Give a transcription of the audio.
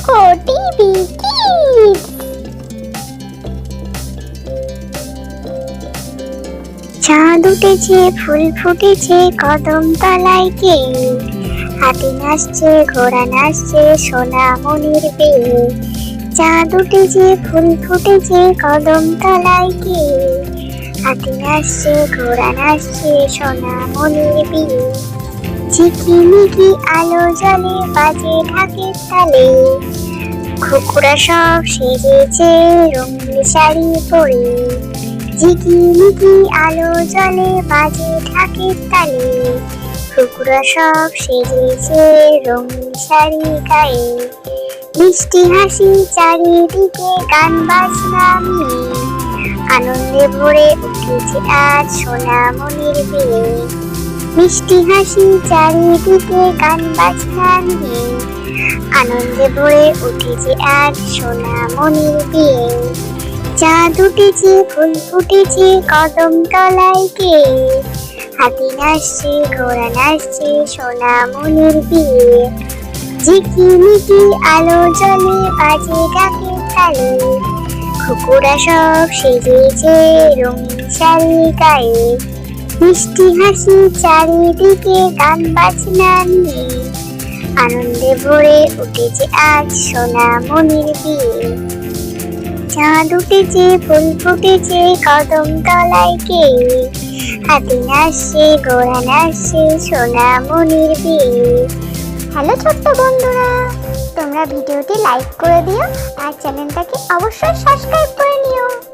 দেখো TV kids. চাঁদ উঠেছে, ফুল ফুটেছে কদম তলায় কে, হাতি নাচছে, ঘোড়া নাচছে, সোনা মনির বিয়ে। চাঁদ উঠেছে, ফুল ফুটেছে কদম তলায় কে, হাতি নাচছে, ঘোড়া নাচছে, সোনা মনির বিয়ে। ঝিকিমিকি আলো জ্বলে, বাজে ঢাকের তালে, খুকুরা সব সেজেছে রঙিন শাড়ি পরে। ঝিকিমিকি আলো জ্বলে, বাজে ঢাকের তালে, খুকুরা সব সেজেছে রঙিন শাড়ি গায়ে। মিষ্টি হাসি চারিদিকে, গান বাজনা নিয়ে, আনন্দে ভরে উঠেছে আজ সোনামণির বিয়ে। মিষ্টি হাসি চারিদিকে, গান বাজনা নিয়ে, আনন্দে ভরে উঠেছে আজ সোনামণির বিয়ে। চাঁদ উঠেছে, ফুল ফুটেছে কদম তলায় কে, হাতি নাচছে, ঘোড়া নাচছে, সোনামণির বিয়ে। ঝিকিমিকি আলো জ্বলে, বাজে ঢাকের তালে, খুকুরা সব সেজেছে রঙিন শাড়ি গায়ে। মিষ্টি হাসি চারিদিকে, গান বাজনা নিয়ে, আনন্দে ভরে উঠেছে আজ সোনামণির বিয়ে। চাঁদ উঠেছে, ফুল ফুটেছে কদম তলায় কে, হাতি নাচছে, ঘোড়া নাচছে, সোনামণির বিয়ে। হ্যালো ছোট্ট বন্ধুরা, তোমরা ভিডিওটি লাইক করে দিও আর চ্যানেলটাকে অবশ্যই সাবস্ক্রাইব করে নিও।